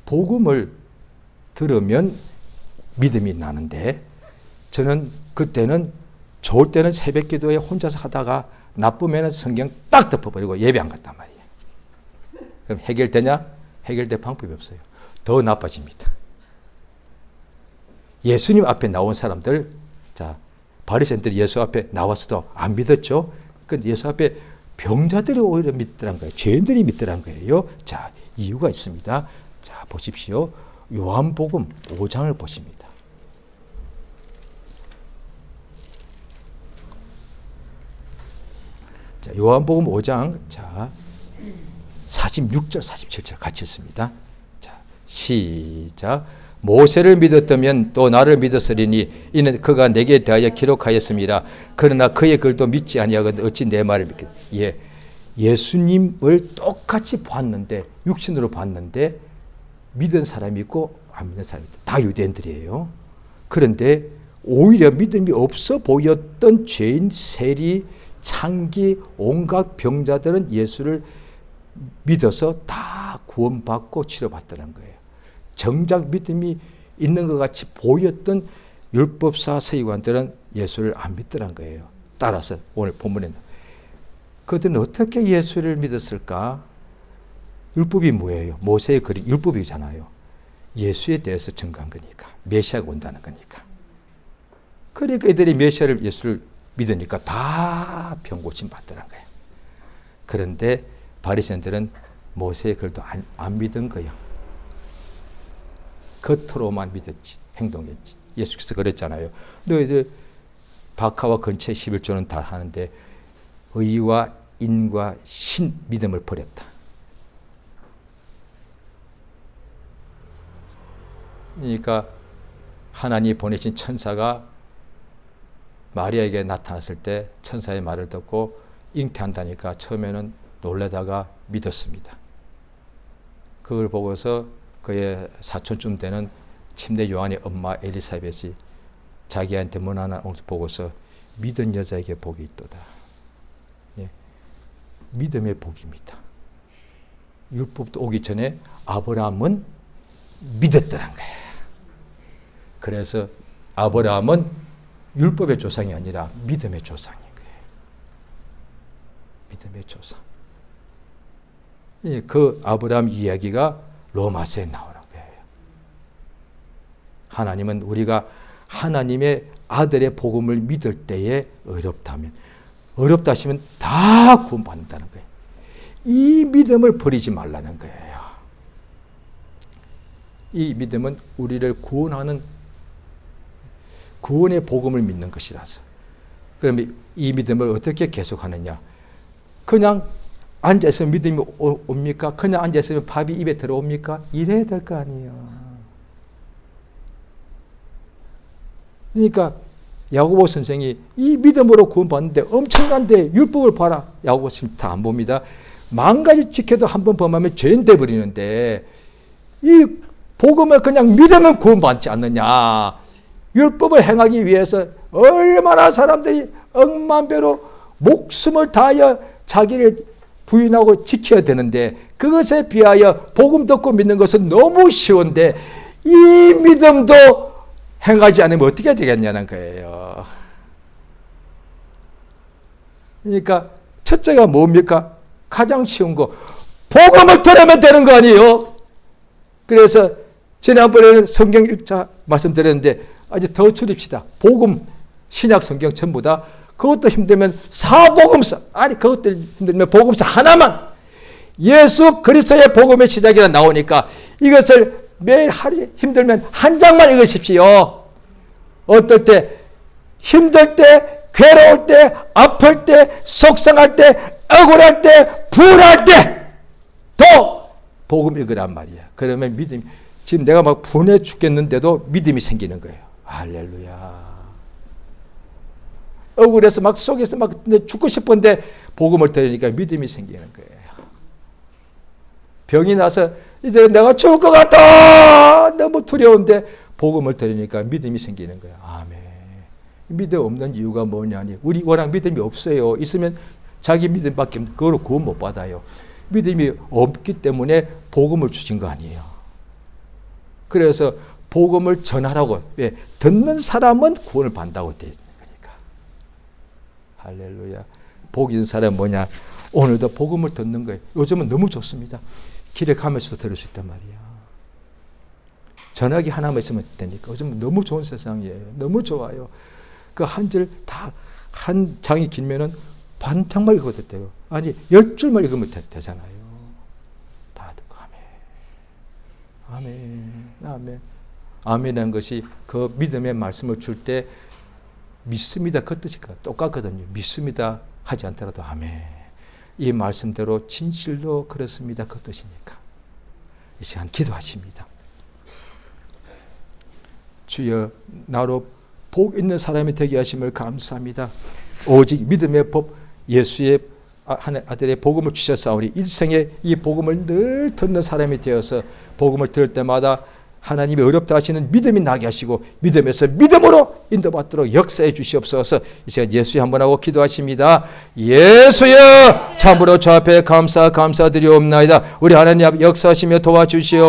복음을 들으면 믿음이 나는데 저는 그때는 좋을 때는 새벽 기도에 혼자서 하다가 나쁘면 성경 딱 덮어버리고 예배 안 갔단 말이에요. 그럼 해결되냐? 해결될 방법이 없어요. 더 나빠집니다. 예수님 앞에 나온 사람들, 자, 바리새인들이 예수 앞에 나와서도 안 믿었죠. 근데 예수 앞에 병자들이 오히려 믿더란 거예요. 죄인들이 믿더란 거예요. 자, 이유가 있습니다. 자, 보십시오. 요한복음 5장을 보십니다. 자, 요한복음 5장, 자, 46절, 47절 같이 읽습니다. 자, 시작. 모세를 믿었다면 또 나를 믿었으리니 이는 그가 내게 대하여 기록하였습니다. 그러나 그의 글도 믿지 아니하거든 어찌 내 말을 믿겠. 예, 예수님을 똑같이 봤는데 육신으로 봤는데 믿은 사람이 있고 안 믿는 사람이 있다. 다 유대인들이에요. 그런데 오히려 믿음이 없어 보였던 죄인, 세리, 창기, 온갖 병자들은 예수를 믿어서 다 구원받고 치료받더라는 거예요. 정작 믿음이 있는 것 같이 보였던 율법사 서기관들은 예수를 안 믿더란 거예요. 따라서 오늘 본문에 그들은 어떻게 예수를 믿었을까? 율법이 뭐예요? 모세의 글이 율법이잖아요. 예수에 대해서 증거한 거니까. 메시아가 온다는 거니까. 그러니까 이들이 메시아를 예수를 믿으니까 다 병고침 받더란 거예요. 그런데 바리새인들은 모세의 글도 안 믿은 거예요. 겉으로만 믿었지, 행동했지. 예수께서 그랬잖아요. 너희들 박하와 근처 11조는 다 하는데 의와 인과 신 믿음을 버렸다. 그러니까 하나님이 보내신 천사가 마리아에게 나타났을 때 천사의 말을 듣고 잉태한다니까 처음에는 놀라다가 믿었습니다. 그걸 보고서 그의 사촌쯤 되는 침례 요한의 엄마 엘리사벳이 자기한테 문안을 보고서 믿은 여자에게 복이 있도다. 예. 믿음의 복입니다. 율법도 오기 전에 아브라함은 믿었더란 거예요. 그래서 아브라함은 율법의 조상이 아니라 믿음의 조상인 거예요. 믿음의 조상. 그 아브라함 이야기가 로마서에 나오는 거예요. 하나님은 우리가 하나님의 아들의 복음을 믿을 때에 어렵다 하시면 다 구원받는다는 거예요. 이 믿음을 버리지 말라는 거예요. 이 믿음은 우리를 구원하는 구원의 복음을 믿는 것이라서. 그러면 이 믿음을 어떻게 계속하느냐? 그냥 앉아서 믿음이 옵니까? 그냥 앉아있으면 밥이 입에 들어옵니까? 이래야 될 거 아니에요. 그러니까 야고보 선생이 이 믿음으로 구원받는데 엄청난데 율법을 봐라. 야고보 선생님 다 안 봅니다. 10,000가지 지켜도 한 번 범하면 죄인 돼버리는데 이 복음을 그냥 믿으면 구원받지 않느냐. 율법을 행하기 위해서 얼마나 사람들이 억만배로 목숨을 다하여 자기를 부인하고 지켜야 되는데 그것에 비하여 복음 듣고 믿는 것은 너무 쉬운데 이 믿음도 행하지 않으면 어떻게 되겠냐는 거예요. 그러니까 첫째가 뭡니까? 가장 쉬운 거 복음을 들으면 되는 거 아니에요. 그래서 지난번에는 성경 읽자 말씀드렸는데 아주 더 줄입시다. 복음 신약 성경 전부 다 그것도 힘들면 사복음서, 아니 그것도 힘들면 복음서 하나만, 예수 그리스도의 복음의 시작이라 나오니까 이것을 매일 하루에 힘들면 한 장만 읽으십시오. 어떨 때, 힘들 때, 괴로울 때, 아플 때, 속상할 때, 억울할 때, 분할 때 또 복음 읽으란 말이야. 그러면 믿음이, 지금 내가 막 분해 죽겠는데도 믿음이 생기는 거예요. 할렐루야. 억울해서 막 속에서 막 죽고 싶은데 복음을 들으니까 믿음이 생기는 거예요. 병이 나서 이제 내가 죽을 것 같아, 너무 두려운데 복음을 들으니까 믿음이 생기는 거예요. 아멘. 믿음 없는 이유가 뭐냐니, 우리 워낙 믿음이 없어요. 있으면 자기 믿음밖에 그걸 구원 못 받아요. 믿음이 없기 때문에 복음을 주신 거 아니에요. 그래서 복음을 전하라고, 왜? 듣는 사람은 구원을 받는다고 되어 있는 거니까. 할렐루야. 복 있는 사람은 뭐냐? 오늘도 복음을 듣는 거예요. 요즘은 너무 좋습니다. 길에 가면서도 들을 수 있단 말이야. 전화기 하나만 있으면 되니까. 요즘 너무 좋은 세상이에요. 너무 좋아요. 그 한 절 다, 한 장이 길면은 반장만 읽어도 돼요. 아니, 10줄만 읽으면 되잖아요. 다 듣고, 아멘. 아멘. 아멘. 아멘이라는 것이 그 믿음의 말씀을 줄 때 믿습니다. 그 뜻이 똑같거든요. 믿습니다 하지 않더라도 아멘. 이 말씀대로 진실로 그렇습니다. 그 뜻이니까. 이 시간 기도하십니다. 주여, 나로 복 있는 사람이 되게 하심을 감사합니다. 오직 믿음의 법, 예수의 아들의 복음을 주셨사오니 일생에 이 복음을 늘 듣는 사람이 되어서 복음을 들을 때마다 하나님이 어렵다 하시는 믿음이 나게 하시고 믿음에서 믿음으로 인도받도록 역사해 주시옵소서. 이 시간 예수의 한번 하고 기도하십니다. 예수여, 참으로 주 앞에 감사드리옵나이다. 우리 하나님 앞 역사하시며 도와주시옵소서.